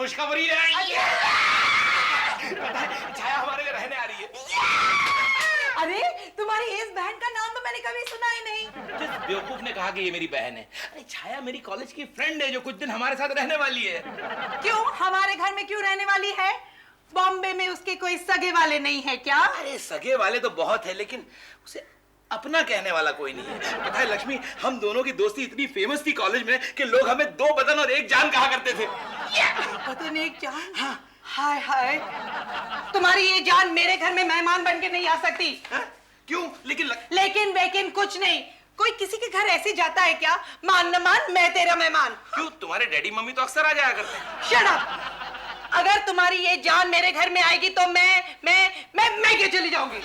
खुशखबरी है। पता है छाया हमारे घर रहने आ रही है। अरे तुम्हारी इस बहन का नाम तो मैंने कभी सुना ही नहीं। जिस बेवकूफ ने कहा कि ये मेरी बहन है? अरे छाया मेरी कॉलेज की फ्रेंड है जो कुछ दिन हमारे साथ रहने वाली है। क्यों, हमारे घर में क्यों रहने वाली है? बॉम्बे में उसके कोई सगे वाले नहीं है क्या? अरे सगे वाले तो बहुत है, लेकिन उसे अपना कहने वाला कोई नहीं है। पता है लक्ष्मी, हम दोनों की दोस्ती इतनी फेमस थी कॉलेज में कि लोग हमें दो बदन और एक जान कहा करते थे। बदन एक जान? हाँ। हाय हाय, तुम्हारी ये जान मेरे घर में मेहमान बन के नहीं आ सकती। हा? क्यों? लेकिन वेकिन कुछ नहीं। कोई किसी के घर ऐसे जाता है क्या? मान न मान, मैं तेरा मेहमान। क्यों? तुम्हारे डैडी मम्मी तो अक्सर आ जाया करते हैं। Shut up! अगर तुम्हारी ये जान मेरे घर में आएगी तो मैं के चली जाऊंगी।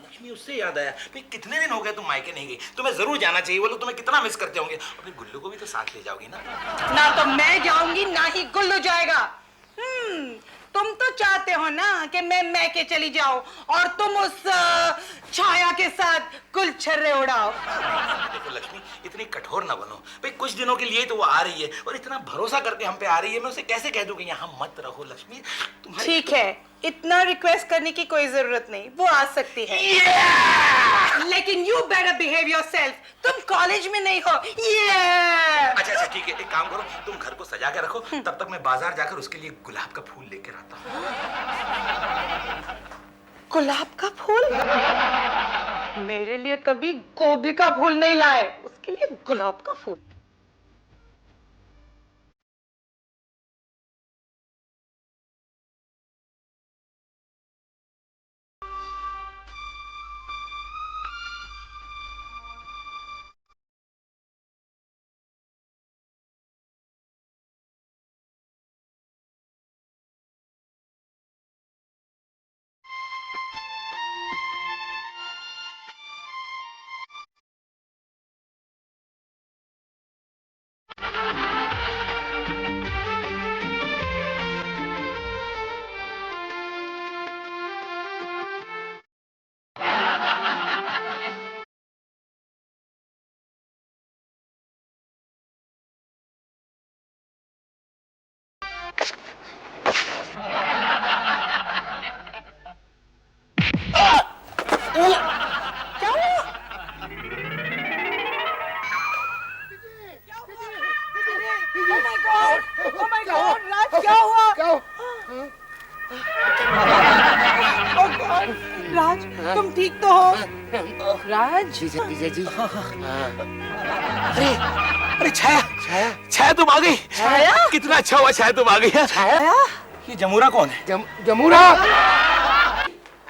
लक्ष्मी, उससे याद आया, भाई कितने दिन हो गए तुम मायके नहीं गई? तुम्हें जरूर जाना चाहिए। वो लोग तुम्हें कितना मिस करते होंगे। और फिर गुल्लू को भी तो साथ ले जाओगी ना? ना तो मैं जाऊंगी ना ही गुल्लू जाएगा। तुम तो चाहते हो ना कि मैं मैके चली जाऊं और तुम उस छाया के साथ गुलछर्रे उड़ाओ। देखो लक्ष्मी, इतनी कठोर ना बनो भाई। कुछ दिनों के लिए तो वो आ रही है और इतना भरोसा करके हम पे आ रही है। मैं उसे कैसे कह दूं कि यहाँ मत रहो लक्ष्मी? ठीक है, इतना रिक्वेस्ट करने की कोई जरूरत नहीं, वो आ सकती है। लेकिन यू बेटर बिहेव योरसेल्फ। तुम कॉलेज में नहीं हो। अच्छा ठीक है, एक काम करो, तुम घर को सजा के रखो, तब तक मैं बाजार जाकर उसके लिए गुलाब का फूल लेकर आता हूँ। गुलाब का फूल? मेरे लिए कभी गोभी का फूल नहीं लाए, उसके लिए गुलाब का फूल। राज, तुम ठीक तो हो? राज जी जी। अरे छाया तुम आ गई। छाया? कितना अच्छा हुआ छाया तुम आ गई। छाया? ये जमूरा कौन है? जमूरा।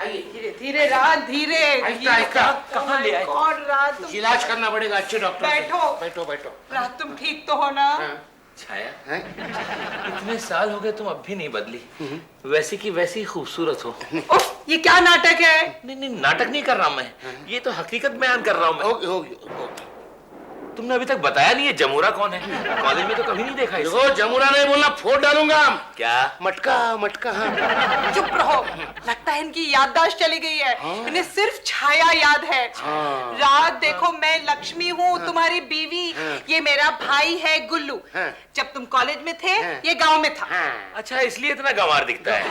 धीरे धीरे राज, धीरे। कहाँ ले आए? कौन राज? इलाज करना पड़ेगा अच्छे डॉक्टर से। बैठो। राज, तुम ठीक तो हो ना? छाया, इतने साल हो गए तुम अब भी नहीं बदली। वैसी की वैसी खूबसूरत हो। ये क्या नाटक है? नहीं, नाटक नहीं कर रहा मैं। ये तो हकीकत बयान कर रहा हूँ मैं। होगी। तुमने अभी तक बताया नहीं है जमूरा कौन है? कॉलेज में तो कभी नहीं देखा इसे। जमूरा नहीं बोलना, फोड़ डालूंगा। क्या? मटका। हाँ। चुप रहो। लगता है इनकी याददाश्त चली गई है। इन्हें सिर्फ छाया याद है। रात देखो, मैं लक्ष्मी हूँ, तुम्हारी बीवी। ये मेरा भाई है गुल्लू। जब तुम कॉलेज में थे ये गांव में था। अच्छा, इसलिए इतना गंवार दिखता है।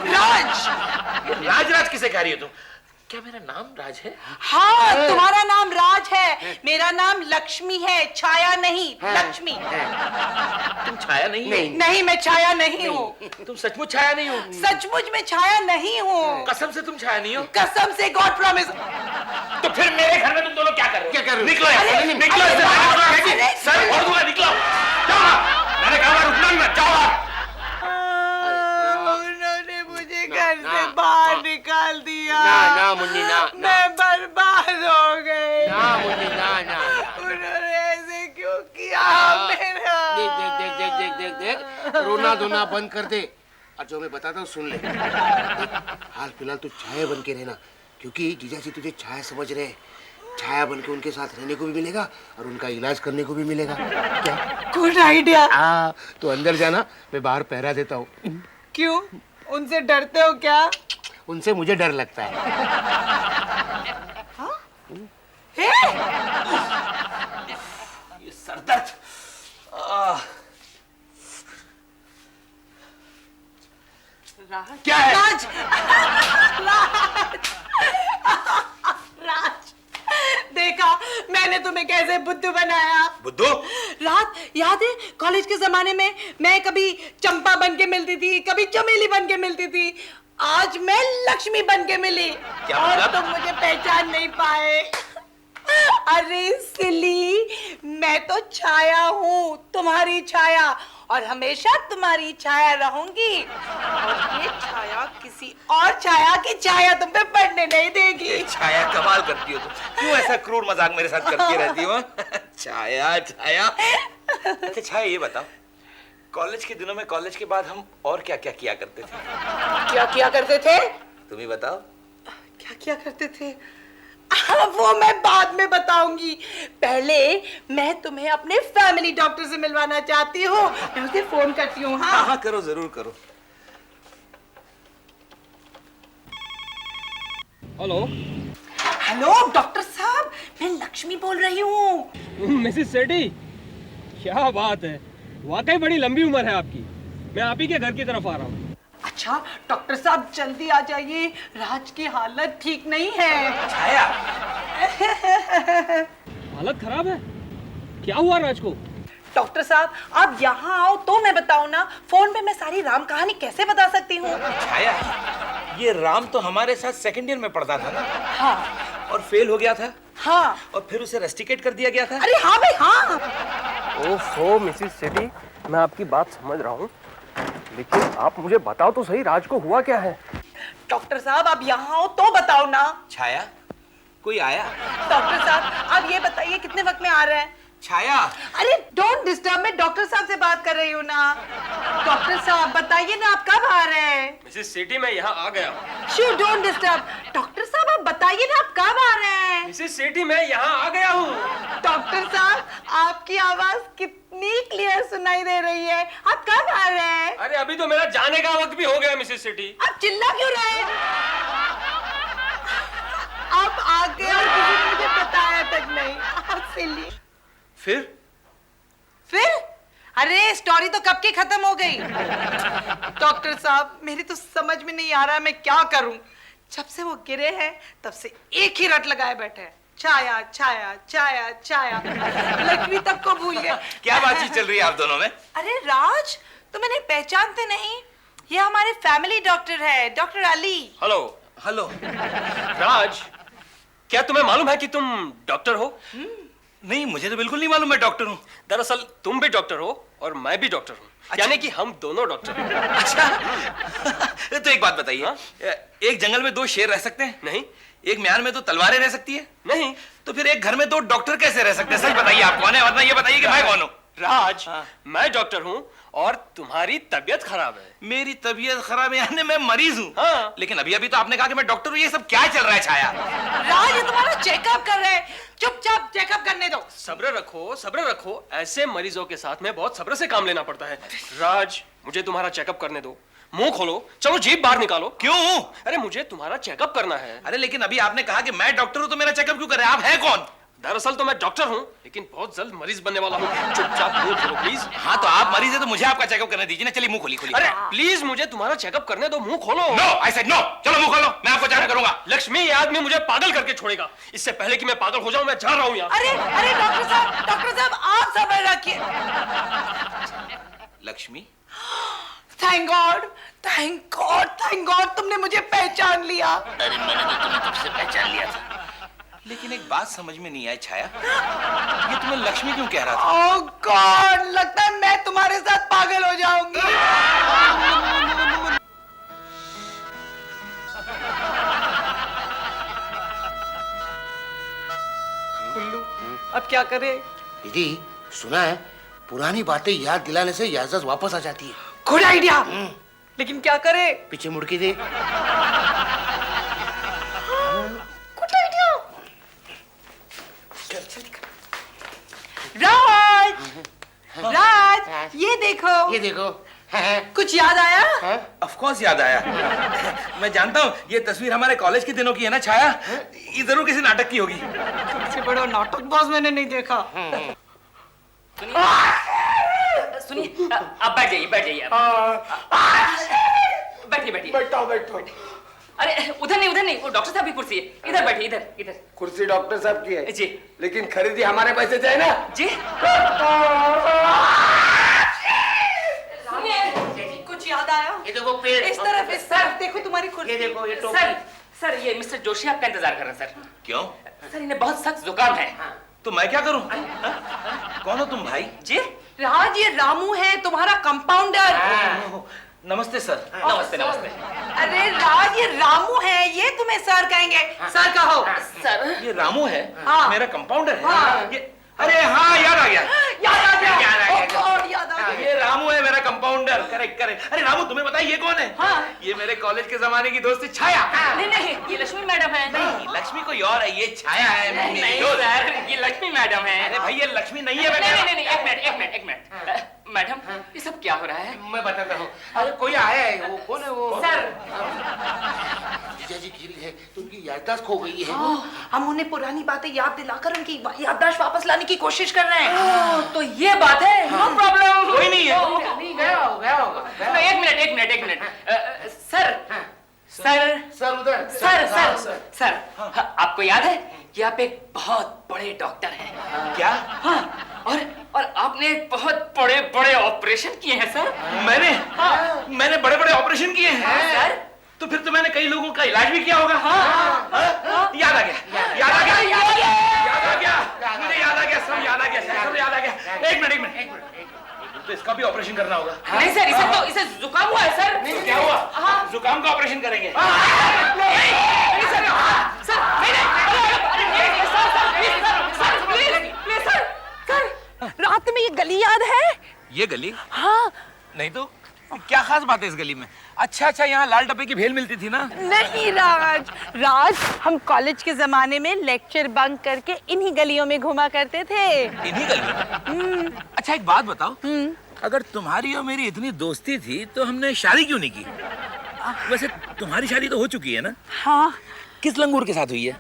राज किसे कह रही हो तुम? क्या मेरा नाम राज है? हाँ, तुम्हारा नाम राज है, मेरा नाम लक्ष्मी है। छाया नहीं, लक्ष्मी। तुम छाया नहीं हो? नहीं, मैं छाया नहीं हूँ। तुम सचमुच छाया नहीं हो? सचमुच में छाया नहीं हूँ। कसम से तुम छाया नहीं हो? कसम से, गॉड प्रॉमिस। तो फिर मेरे घर में तुम दोनों क्या कर रहे हो? निकलो यहाँ से, निकलो इससे। सर फोड़ दूंगा, निकलो। जाओ, मैंने कहा रुकना ही मत, जाओ। उन्होंने मुझे घर से बाहर निकाल दिया। ना मुन्नी, ना। मैं बर्बाद हो गई। ना मुन्नी, ना। उन्होंने ऐसे क्यों किया मेरा? देख। रोना धोना बंद कर दे और जो मैं बताता हूँ सुन ले। हाल फिलहाल तू छाया बन के रहना, क्योंकि जीजा जी तुझे छाया समझ रहे हैं। छाया बन के उनके साथ रहने को भी मिलेगा और उनका इलाज करने को भी मिलेगा। क्या? Good idea. तो अंदर जाना, मैं बाहर पहरा देता हूँ। क्यों? उनसे डरते हो क्या? उनसे मुझे डर लगता है। ये सरदर्द। राज क्या है? राज राज देखा मैंने तुम्हें कैसे बुद्धू बनाया। बुद्धू? रात याद है कॉलेज के जमाने में मैं कभी चंपा बन के मिलती थी, कभी चमेली बन के मिलती थी, आज मैं लक्ष्मी बन के मिली। क्या और मतलब? तुम मुझे पहचान नहीं पाए। अरे सिली, मैं तो छाया हूँ, तुम्हारी छाया, और हमेशा तुम्हारी छाया रहूंगी। और ये छाया किसी और छाया की छाया तुम पे पड़ने नहीं देगी। छाया कमाल करती हो तुम, क्यों ऐसा क्रूर मजाक मेरे साथ करती रहती हो? छाया छाया। अच्छा छाया ये बताओ, कॉलेज के दिनों में कॉलेज के बाद हम और क्या क्या किया करते थे? क्या किया करते थे? तुम ही बताओ। क्या किया करते थे? वो मैं बाद में बताऊंगी। पहले मैं तुम्हें अपने फैमिली डॉक्टर से मिलवाना चाहती हूँ। मैं उसे फोन करती हूँ। हाँ हाँ करो, जरूर करो। हेलो। हेलो डॉक्टर साहब, मैं लक्ष्मी बोल रही हूँ। मिसेस सेठी, क्या बात है, वाकई बड़ी लंबी उम्र है आपकी। मैं आप ही के घर की तरफ आ रहा हूँ। अच्छा डॉक्टर साहब जल्दी आ जाइए, राज की हालत ठीक नहीं है। छाया, हालत खराब है? क्या हुआ राज को? डॉक्टर साहब आप यहाँ आओ तो मैं बताऊँ ना, फोन पे मैं सारी राम कहानी कैसे बता सकती हूँ? छाया, ये राम तो हमारे साथ सेकंड ईयर में पढ़ता था ना? हाँ और फेल हो गया था। हाँ। और फिर उसे रस्टिकेट कर दिया गया था। अरे हाँ भाई हाँ। ओहो मिसेस सेठी, मैं आपकी बात समझ रहा हूँ, लेकिन आप मुझे बताओ तो सही, राज को हुआ क्या है? डॉक्टर साहब आप यहाँ आओ तो बताओ ना। छाया, कोई आया? डॉक्टर साहब आप ये बताइए कितने वक्त में आ रहे हैं? छाया, अरे डोंट डिस्टर्ब, मैं डॉक्टर साहब से बात कर रही हूँ ना। डॉक्टर साहब बताइए ना आप कब आ रहे हैं? मिसेस सेठी मैं यहाँ आ गया हूँ। शू डोंट डिस्टर्ब। डॉक्टर साहब आप बताइए ना आप कब आ रहे हैं? मिसेस सेठी मैं यहाँ आ गया हूँ। डॉक्टर साहब आपकी आवाज कितनी क्लियर सुनाई दे रही है, आप कब आ रहे हैं? अरे अभी तो मेरा जाने का वक्त भी हो गया मिसेस सेठी। आप चिल्ला क्यों रहे हैं? आप आ गए और किसी ने मुझे बताया तक नहीं। आप सिली। फिर अरे स्टोरी तो कब की खत्म हो गई। डॉक्टर साहब मेरी तो समझ में नहीं आ रहा मैं क्या करूं। जब से वो गिरे हैं तब से एक ही रट लगाए बैठे हैं, छाया छाया छाया छाया। लक्ष्मी तक को भूल गया। क्या बातचीत चल रही है आप दोनों में? अरे राज तुम इन्हें पहचानते नहीं? ये हमारे फैमिली डॉक्टर है, डॉक्टर अली। हेलो। हेलो। राज, क्या तुम्हें मालूम है कि तुम डॉक्टर हो? नहीं, मुझे तो बिल्कुल नहीं मालूम, मैं डॉक्टर हूँ। दरअसल तुम भी डॉक्टर हो और मैं भी डॉक्टर हूँ। अच्छा। यानी कि हम दोनों डॉक्टर हैं। अच्छा। तो एक बात बताइए, हाँ? एक जंगल में दो शेर रह सकते हैं? नहीं। एक म्यान में तो तलवारें रह सकती है? नहीं। तो फिर एक घर में दो डॉक्टर कैसे रह सकते हैं? सच बताइए आप कौन है, वरना ये बताइए कि मैं कौन हूँ। राज, हाँ। मैं डॉक्टर हूँ और तुम्हारी तबीयत खराब है। मेरी तबीयत खराब है यानी मैं मरीज हूँ? हाँ। लेकिन अभी अभी तो आपने कहा कि मैं डॉक्टर हूँ। ये सब क्या चल रहा है छाया? राज ये तुम्हारा चेकअप कर रहे हैं, चुपचाप चेकअप करने दो। सब्र रखो, सब्र रखो। ऐसे मरीजों के साथ में बहुत सब्र से काम लेना पड़ता है। राज, मुझे तुम्हारा चेकअप करने दो। मुंह खोलो, चलो जीभ बाहर निकालो। क्यों? अरे मुझे तुम्हारा चेकअप करना है। अरे लेकिन अभी आपने कहा कि मैं डॉक्टर हूँ, तो मेरा चेकअप क्यों कर रहे हैं? आप हैं कौन? दरअसल तो मैं डॉक्टर हूँ, लेकिन बहुत जल्द मरीज बनने वाला हूँ। चुपचाप मुंह खोलो प्लीज। हाँ तो आप मरीज है तो मुझे आपका चेकअप करने दीजिए ना। चलिए मुंह खोलिए, खोलिए। अरे प्लीज मुझे तुम्हारा चेकअप करने दो, मुंह खोलो। No, I said no. चलो मुंह खोलो, मैं आपको चेकअप करूंगा। लक्ष्मी, ये आदमी मुझे पागल करके छोड़ेगा। इससे पहले कि मैं पागल हो जाऊं, मैं जा रहा हूँ यहाँ। अरे अरे डॉक्टर साहब आप सब्र रखिए। Lakshmi, thank God, thank God, thank God तुमने मुझे पहचान लिया। अरे मैंने तो तुम्हें कब से पहचान लिया था। लेकिन एक बात समझ में नहीं आई छाया, ये तुम्हें लक्ष्मी क्यों कह रहा था? ओह गॉड, लगता है मैं तुम्हारे साथ पागल हो जाऊंगी। गुल्लू अब क्या करें? दीदी सुना है, पुरानी बातें याद दिलाने से याददाश्त वापस आ जाती है। गुड आइडिया, लेकिन क्या करें? पीछे मुड़ के देख। Good idea. राज, राज ये देखो, ये देखो। कुछ याद आया? ऑफ कोर्स याद आया। मैं जानता हूँ ये तस्वीर हमारे कॉलेज के दिनों की है ना छाया। ये जरूर किसी नाटक की होगी। सबसे बड़ा नाटक बॉस मैंने नहीं देखा। सुनिए, आप बैठ जाइए, बैठ जाइए। बैठिए बैठिए। बैठो बैठो। अरे उधर नहीं, वो डॉक्टर साहब की कुर्सी है। इधर बैठिए, इधर। कुर्सी डॉक्टर साहब की है जी। लेकिन खरीदी हमारे पैसे से है ना। जी कुछ याद आया? ये देखो पेड़। इस तरफ देखो तुम्हारी ये कुर्सी। देखो ये टोपी। सर ये मिस्टर जोशी आपका इंतजार कर रहे हैं सर। क्यों? सर इन्हें बहुत सख्त जुकाम है। तो मैं क्या करूं? कौन हो तुम भाई? जी राज, ये रामू है तुम्हारा कंपाउंडर। नमस्ते सर। नमस्ते। अरे राज, ये रामू है, ये तुम्हें सर कहेंगे। सर कहो। सर ये रामू है? हाँ। मेरा कंपाउंडर है? हाँ। ये अरे हाँ, याद आ गया। याद आ गया। याद आ गया। Oh God, याद आ गया। ये रामू है मेरा कंपाउंडर। करेक्ट। अरे रामू, तुम्हें पता है ये कौन है? हाँ। ये मेरे कॉलेज के जमाने की दोस्त है, छाया। नहीं ये लक्ष्मी मैडम है। नहीं, लक्ष्मी कोई और है, ये छाया है मेरी दोस्त। सर ये लक्ष्मी मैडम है। अरे भाई, ये लक्ष्मी नहीं है बेटा। नहीं एक मिनट। मैडम ये सब क्या हो रहा है? मैं बताता हूँ। अरे कोई आया है, वो कौन है वो? सर जीजा जी गिरी है तो उनकी याददाश्त खो गई है। हम उन्हें पुरानी बातें याद दिलाकर उनकी याददाश्त वापस लाने की कोशिश कर रहे हैं। तो ये बात है। No problem. कोई नहीं है। नहीं गया होगा। एक मिनट। सर सर उधर। सर आपको याद है कि आप एक बहुत बड़े डॉक्टर हैं? क्या? हाँ, और आपने एक बहुत बड़े ऑपरेशन किए हैं सर। मैंने बड़े बड़े ऑपरेशन किए हैं। सर तो फिर तो मैंने कई लोगों का इलाज भी किया होगा। याद आ गया। मुझे याद आ गया, सब याद आ गया। एक मिनट। तो इसका भी ऑपरेशन करना होगा। नहीं सर, इसे जुकाम हुआ है सर। तो क्या हुआ? जुकाम का ऑपरेशन करेंगे। रात में ये गली याद है? ये गली? हाँ। नहीं तो क्या खास बात है इस गली में? अच्छा, यहाँ लाल डब्बे की भेल मिलती थी ना? नहीं राज, हम कॉलेज के जमाने में लेक्चर बंक करके इन्हीं गलियों में घुमा करते थे। इन्हीं गली में? अच्छा एक बात बताओ, अगर तुम्हारी और मेरी इतनी दोस्ती थी तो हमने शादी क्यों नहीं की? वैसे तुम्हारी शादी तो हो चुकी है ना? हाँ। किस लंगूर के साथ हुई है?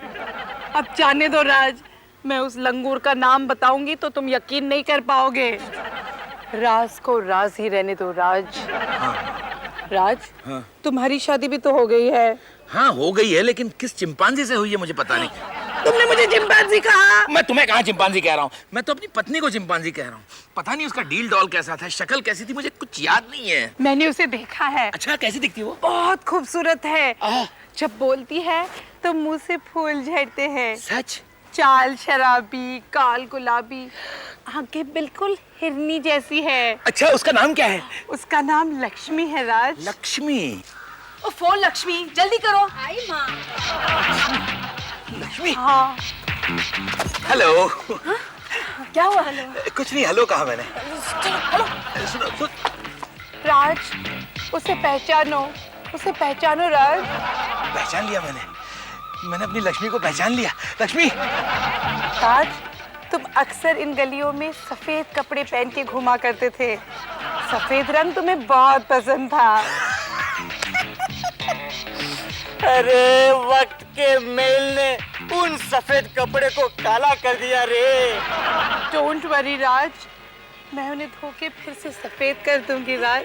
अब जाने दो राज, मैं उस लंगूर का नाम बताऊंगी तो तुम यकीन नहीं कर पाओगे। राज को राज ही रहने दो राज। राज, तुम्हारी शादी भी तो हो गई है। हाँ हो गई है, लेकिन किस चिंपांजी से हुई है मुझे पता नहीं। तुमने मुझे चिंपांजी कहा। मैं तुम्हें कहाँ चिंपांजी कह रहा हूँ? मैं तो अपनी पत्नी को चिंपांजी कह रहा हूँ। पता नहीं उसका डील डॉल कैसा था, शक्ल कैसी थी, मुझे कुछ याद नहीं है। मैंने उसे देखा है। अच्छा, कैसी दिखती वो? बहुत खूबसूरत है। जब बोलती है तो मुंह से फूल झड़ते हैं। सच? चाल शराबी, काल गुलाबी, आंखें बिल्कुल हिरनी जैसी है। अच्छा, उसका नाम क्या है? उसका नाम लक्ष्मी है राज। लक्ष्मी? ओ फोन लक्ष्मी, जल्दी करो। आई माँ। लक्ष्मी? हाँ। हेलो। क्या हुआ? हेलो। कुछ नहीं, हेलो कहा मैंने। सुनो। राज, उसे पहचानो राज। पहचान लिया मैंने अपनी लक्ष्मी को पहचान लिया। लक्ष्मी! राज, तुम अक्सर इन गलियों में सफेद कपड़े पहन के घुमा करते थे। सफेद रंग तुम्हें बहुत पसंद था। अरे वक्त के मेल ने उन सफेद कपड़े को काला कर दिया रे। डोंट वरी राज, मैं उन्हें धो के फिर से सफेद कर दूंगी राज।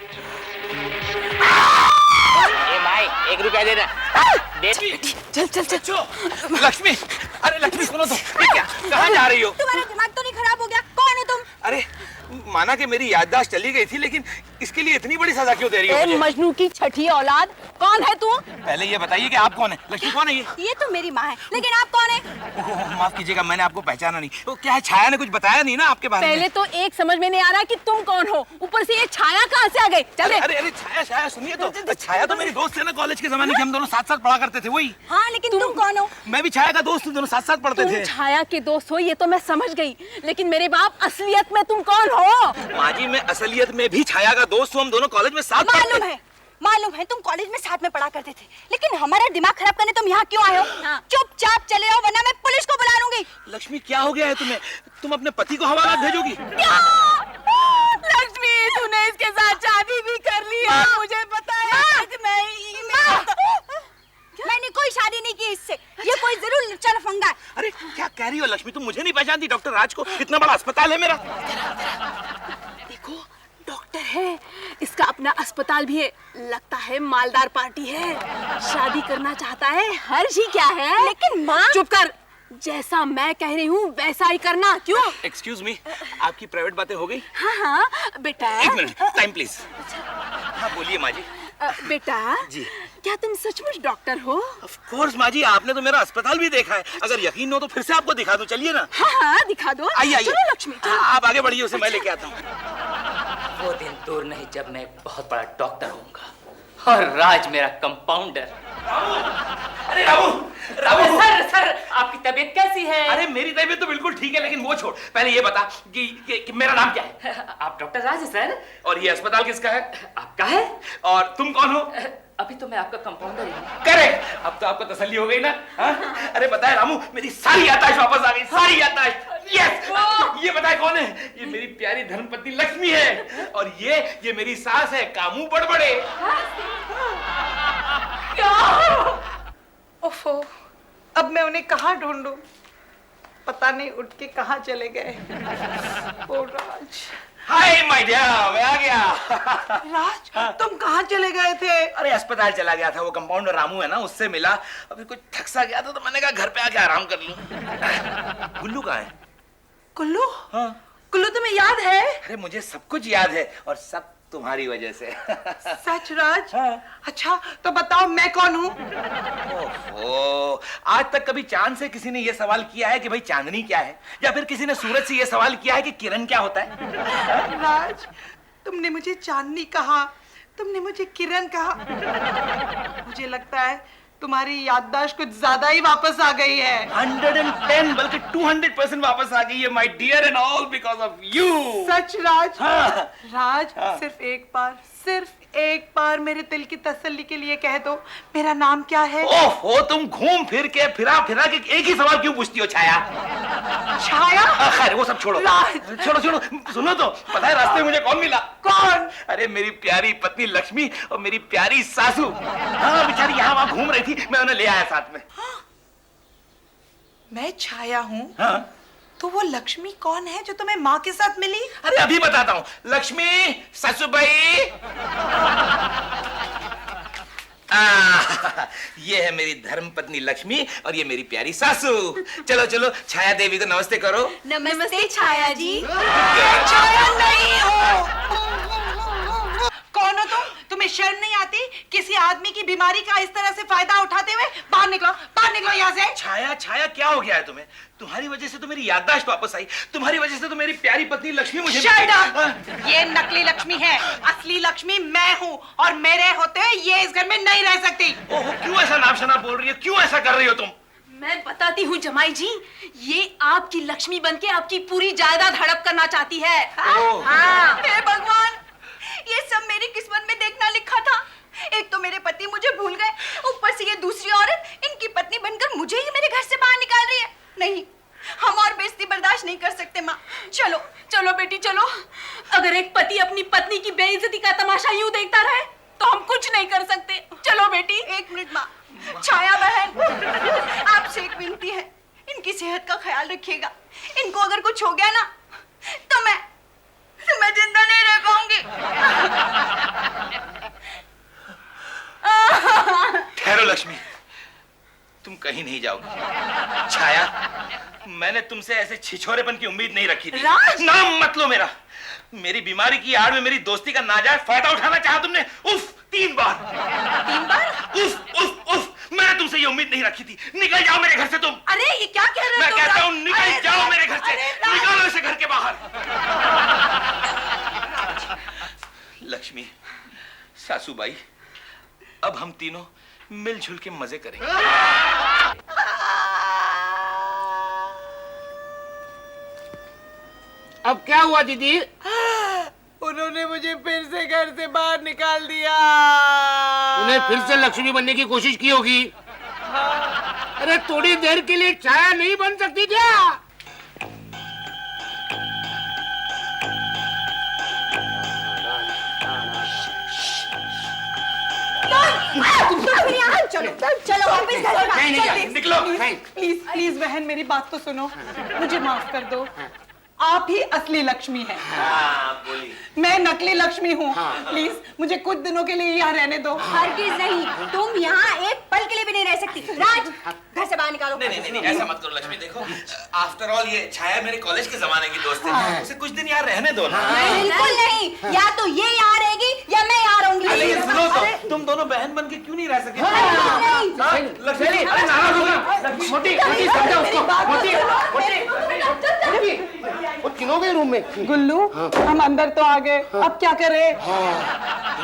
ए भाई, 1 रुपया दे ना। चल। लक्ष्मी! अरे लक्ष्मी सुनो तो, ये क्या? कहाँ जा रही हो? तुम्हारा दिमाग तो नहीं खराब हो गया? कौन हो तुम? अरे माना कि मेरी याददाश्त चली गई थी, लेकिन इसके लिए इतनी बड़ी सजा क्यों दे रही हो मुझे? मजनू की छठी औलाद, कौन है तू? पहले ये बताइए कि आप कौन है? लक्ष्मी कौन है ये? ये तो मेरी माँ है, लेकिन आप कौन है? माफ कीजिएगा, मैंने आपको पहचाना नहीं। तो क्या है, छाया ने कुछ बताया नहीं ना आपके बारे में? पहले तो एक समझ में नहीं आ रहा कि तुम कौन हो, ऊपर से ये छाया कहाँ से आ गई? चल दे। अरे छाया सुनिए तो। छाया तो मेरी दोस्त है ना, कॉलेज के जमाने की, हम दोनों साथ साथ पढ़ा करते थे। वही। हाँ, लेकिन तुम कौन हो? मैं भी छाया का दोस्त हूँ, दोनों साथ साथ पढ़ते तुम थे। छाया के दोस्त हो ये तो मैं समझ गई, लेकिन मेरे बाप असलियत में तुम कौन हो? माँ जी, मैं असलियत में भी छाया का दोस्त हूँ, हम दोनों कॉलेज में साथ मालूम है तुम कॉलेज में साथ में पढ़ा करते थे, लेकिन हमारा दिमाग खराब करने तुम यहाँ क्यों आए हो? चुपचाप चले जाओ वरना मैं पुलिस को बुला लूंगी। लक्ष्मी क्या हो गया है तुम्हें? तुम अपने पति को हवालात भेजोगी? लक्ष्मी, तूने इसके साथ शादी भी कर लिया, मुझे पता है। मैंने कोई शादी नहीं की इससे, ये कोई जरूर लुच्चा लफंगा है। अरे क्या कह रही हो लक्ष्मी, तुम मुझे नहीं पहचानती? डॉक्टर राज को, इतना बड़ा अस्पताल है मेरा। देखो, डॉक्टर है, इसका अपना अस्पताल भी है, लगता है मालदार पार्टी है, शादी करना चाहता है, हर्ज ही क्या है। लेकिन माँ। चुप कर, जैसा मैं कह रही हूँ वैसा ही करना। क्यों? एक्सक्यूज मी, आपकी प्राइवेट बातें हो गई? हाँ हाँ बेटा। एक मिनट, टाइम प्लीज। हाँ बोलिए माँ जी। बेटा जी। क्या तुम सचमुच डॉक्टर हो? ऑफ कोर्स माँ जी, आपने तो मेरा अस्पताल भी देखा है। अगर यकीन हो तो फिर से आपको दिखा दूं, चलिए ना। हाँ हाँ दिखा दो। आइए आइए। चलो लक्ष्मी चलो। आप आगे बढ़िए, उसे मैं लेके आता हूँ। वो दिन दूर नहीं जब मैं एक बहुत बड़ा डॉक्टर होऊंगा और राज मेरा कंपाउंडर। अरे रामू, रामू। सर आपकी तबीयत कैसी है? अरे मेरी तबीयत तो बिल्कुल ठीक है, लेकिन वो छोड़, पहले ये बता कि मेरा नाम क्या है? आप डॉक्टर राज है सर? और ये अस्पताल किसका है? आपका है? और तुम कौन हो? अभी तो मैं आपका कंपाउंडर ही हूँ। करेक्ट, अब तो आपको तसल्ली हो गई ना? हाँ? अरे बताए रामू, मेरी सारी याददाश्त वापस आ गई, सारी याददाश्त। यस, ये बताए कौन है? ये मेरी प्यारी धर्मपत्नी लक्ष्मी है, और ये मेरी सास है कामू बड़बड़े। ओफो, अब मैं उन्हें कहाँ ढूंढूं? पता नहीं उठ के कहाँ चले गए। ओ राज। हाय माय डियर, मैं आ गया। राज, तुम कहाँ चले गए थे? अरे अस्पताल चला गया था, वो कंपाउंडर रामू है ना, उससे मिला। अभी कुछ थक सा गया था तो मैंने कहा घर पे आके आराम कर लूं। गुल्लू कहाँ है? कुल्लू? हाँ। कुल्लू तुम्हें याद है? अरे मुझे सब कुछ याद है, और सब तुम्हारी वजह से। सच राज? हाँ। अच्छा तो बताओ मैं कौन हूँ? ओहो, आज तक कभी चांद से किसी ने यह सवाल किया है कि भाई चांदनी क्या है, या फिर किसी ने सूरज से यह सवाल किया है कि किरण क्या होता है? राज, तुमने मुझे चांदनी कहा, तुमने मुझे किरण कहा। मुझे लगता है तुम्हारी याददाश्त कुछ ज्यादा ही वापस आ गई है। 110 बल्कि 200% वापस आ गई है my dear, and all because of you. सच राज? हाँ। राज, हाँ। सिर्फ एक बार मेरे दिल की तसल्ली के लिए कह दो, मेरा नाम क्या है? ओहो, तुम घूम फिर के फिरा के एक ही सवाल क्यों पूछती हो छाया? छाया? खैर वो सब छोड़ो। राज। छोड़ो, सुनो तो, पता है रास्ते में मुझे कौन मिला? कौन? अरे मेरी प्यारी पत्नी लक्ष्मी और मेरी प्यारी सासू। हाँ, बेचारी यहाँ वहाँ घूम रही थी, मैं उन्हें ले आया साथ में। मैं छाया हूँ? हाँ। तो वो लक्ष्मी कौन है जो तुम्हें माँ के साथ मिली? अरे अभी बताता हूँ। लक्ष्मी, सासूबाई। ये है मेरी धर्मपत्नी लक्ष्मी, और ये मेरी प्यारी सासू। चलो चलो छाया देवी को नमस्ते करो। नमस्ते छाया जी। छाया नहीं हो। कौन हो तुम? तुम्हें शर्म नहीं आती? किसी आदमी की बीमारी का इस तरह से फायदा उठाते हुए? बाहर निकलो यहाँ से। छाया क्या हो गया है तुम्हें? तुम्हारी वजह से तो मेरी याददाश्त वापस आई, तुम्हारी वजह से तो मेरी प्यारी पत्नी लक्ष्मी मुझे Shut up! ये नकली लक्ष्मी है, असली लक्ष्मी मैं हूँ, और मेरे होते हुए ये इस घर में नहीं रह सकती। ओहो, क्यों ऐसा नाम शनाप बोल रही हो? क्यों ऐसा कर रही हो तुम? मैं बताती हूँ जमाई जी, ये आपकी लक्ष्मी बनके आपकी पूरी जायदाद हड़प करना चाहती है। ओह। हाँ। हे भगवान, ये सब मेरी किस्मत में देखना लिखा था। एक तो मेरे पति मुझे भूल गए, ऊपर से ये दूसरी औरत इनकी पत्नी बनकर मुझे ही मेरे घर से बाहर निकाल रही है। नहीं, हम और बेइज्जती बर्दाश्त नहीं कर सकते माँ। चलो चलो बेटी चलो। अगर एक पति अपनी पत्नी की बेइज्जती का तमाशा यूं देखता रहे तो हम कुछ नहीं कर सकते। चलो बेटी। एक मिनट माँ। छाया बहन, आपसे एक विनती है, इनकी सेहत का ख्याल रखिएगा। इनको अगर कुछ हो गया ना तो मैं जिंदा नहीं रह पाऊंगी। ठहरो लक्ष्मी, तुम कहीं नहीं जाओगी। छाया, मैंने तुमसे ऐसे छिछोरेपन की उम्मीद नहीं रखी थी। नाम मत लो मेरा। मेरी बीमारी की आड़ में मेरी दोस्ती का नाजायज फायदा उठाना चाहा तुमने। उफ, 3 बार। 3 बार? उफ उफ उफ, मैंने तुमसे ये उम्मीद नहीं रखी थी। निकल जाओ मेरे घर से तुम। अरे ये क्या कह रहे हो? मैं तुम? कहता हूँ निकल जाओ मेरे घर से। निकालो इसे घर के बाहर। लक्ष्मी, सासूबाई, अब हम तीनों मिलजुल के मजे करेंगे। अब क्या हुआ दीदी? उन्होंने मुझे फिर से घर से बाहर निकाल दिया। उन्हें फिर से लक्ष्मी बनने की कोशिश की होगी। अरे थोड़ी देर के लिए छाया नहीं बन सकती क्या? चलो चलो वापस घर में। निकलो। प्लीज प्लीज बहन, मेरी बात तो सुनो, मुझे माफ कर दो। आप ही असली लक्ष्मी हैं। हाँ, बोली। मैं नकली लक्ष्मी हूँ। प्लीज मुझे कुछ दिनों के लिए यहाँ रहने दो। हरगिज नहीं, तुम यहाँ एक पल के लिए भी नहीं रह सकती। राज, घर से बाहर निकालो। नहीं, ऐसा मत करो लक्ष्मी। देखो, आफ्टर ऑल ये छाया मेरे कॉलेज के जमाने की दोस्त है। उसे कुछ दिन यहाँ रहने दो ना। बिल्कुल नहीं, या तो ये यहाँ रहेगी या मैं यहाँ रहूंगी। अरे ये सुनो तो, तुम दोनों बहन बन के क्यों नहीं रह सके? लक्ष्मी, अरे नाराज होगा। मोटी समझा उसको। मोटी वो तीनों गए रूम में। गुल्लू, हम अंदर तो आ गए, अब क्या करें?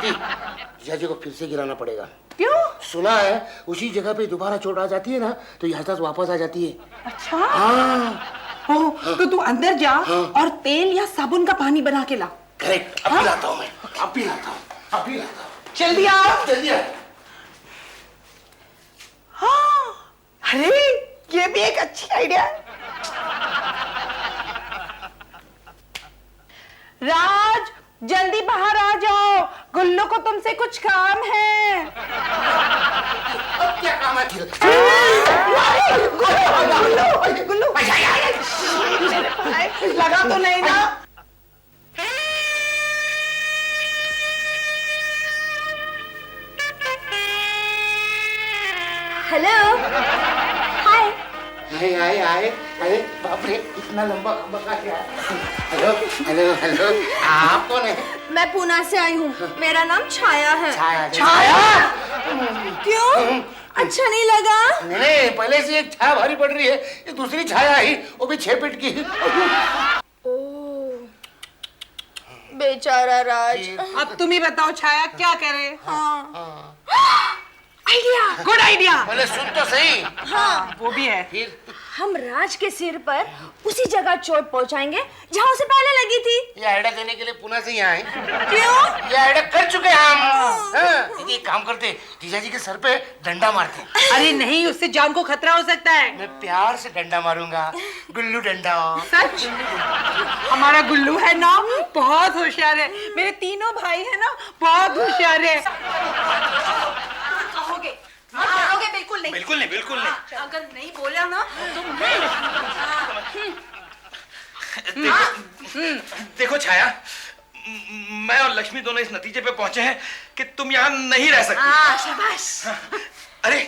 जीजा जी को फिर से गिराना पड़ेगा। क्यों? सुना है उसी जगह पे दोबारा चोट आ जाती है ना तो याददाश्त वापस आ जाती है। अच्छा। हाँ। ओह, तो तू अंदर जा और तेल या साबुन का पानी बना के ला। करेक्ट, अब पिलाता हूँ मैं। अब पिलाता हूँ। जल्दी आओ। जल्दी आ। हाँ, अरे ये भी एक अच्छी आइडिया है। राज, जल्दी बाहर आ जाओ, गुल्लू को तुमसे कुछ काम है। अब क्या काम है? गुल्लू, लगा तो नहीं ना? हेलो, हाय। अरे बाप रे, इतना लंबा खंबा का क्या? हेलो, आप कौन है? मैं पूना से आई हूँ, मेरा नाम छाया है। छाया? क्यों? अच्छा नहीं लगा? नहीं, पहले से एक छाया भारी पड़ रही है, ये दूसरी छाया आई, वो भी 6 फीट की। ओह, बेचारा राज। अब तुम ही बताओ छाया क्या करे? हाँ। Idea, good idea. पहले सुन तो सही। हाँ, वो भी है। फिर हम राज के सिर पर उसी जगह चोट पहुंचाएंगे जहां उसे पहले लगी थी। ये आइडिया देने के लिए पुणे से यहाँ आए। क्यों? ये आइडिया कर चुके हैं हम। दीदी एक काम करते, जीजा जी के सर पे डंडा मारते। अरे नहीं, उससे जान को खतरा हो सकता है। मैं प्यार से डंडा मारूंगा, गुल्लू डंडा। सच? हमारा गुल्लू है ना, बहुत होशियार है। मेरे तीनों भाई है ना, बहुत होशियार है। कहोगे? कहोगे? बिल्कुल नहीं। बिल्कुल नहीं। अगर नहीं बोला ना तो देखो छाया, मैं और लक्ष्मी दोनों इस नतीजे पे पहुंचे हैं कि तुम यहाँ नहीं रह सकती। शाबाश। अरे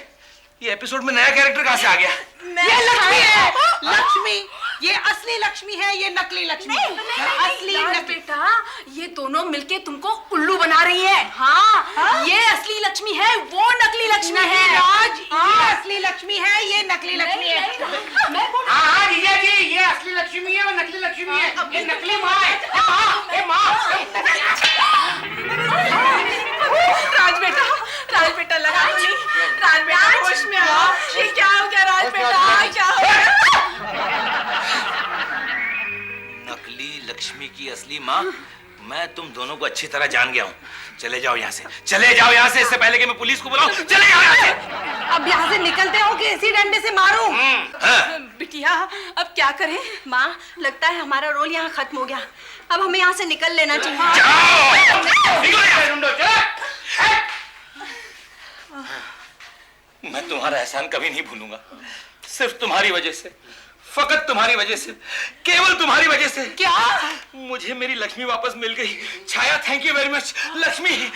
ये एपिसोड में नया कैरेक्टर कहाँ से आ गया? ये लक्ष्मी है, लक्ष्मी। ये असली लक्ष्मी है, ये नकली लक्ष्मी। असली राज नकली। बेटा, ये दोनों मिलके तुमको उल्लू बना रही हैं। हाँ, ये असली लक्ष्मी है, वो नकली लक्ष्मी है। राज, ये असली लक्ष्मी है, ये नकली लक्ष्मी है। मैं बोल हाँ जीजा जी, ये असली लक्ष्मी है, वो नकली लक्ष्मी है। ये नकली माँ है। राज बेटा लगा तो नहीं। राज बेटा होश में आओ। ये क्या हो गया राज बेटा, क्या हो गया? नकली लक्ष्मी की असली माँ, मैं तुम दोनों को अच्छी तरह जान गया हूँ। चले जाओ यहाँ से, चले जाओ यहाँ से, इससे पहले कि मैं पुलिस को बुलाऊं। चले जाओ यहाँ से। अब यहाँ से निकलते हो कि इसी डंडे से मारूं? बिटिया, अब क्या करें? माँ, लगता है हमारा रोल यहाँ खत्म हो गया। अब हमें यहाँ से निकल लेना चाहिए। जाओ, निकलो यहाँ से। मैं तुम्हारा एहसान कभी नहीं भूलूंगा। सिर्फ तुम्हारी वजह से, फकत तुम्हारी वजह से, केवल तुम्हारी वजह से। क्या? मुझे मेरी लक्ष्मी वापस मिल गई। Chhaya, thank you very much. Lakshmi.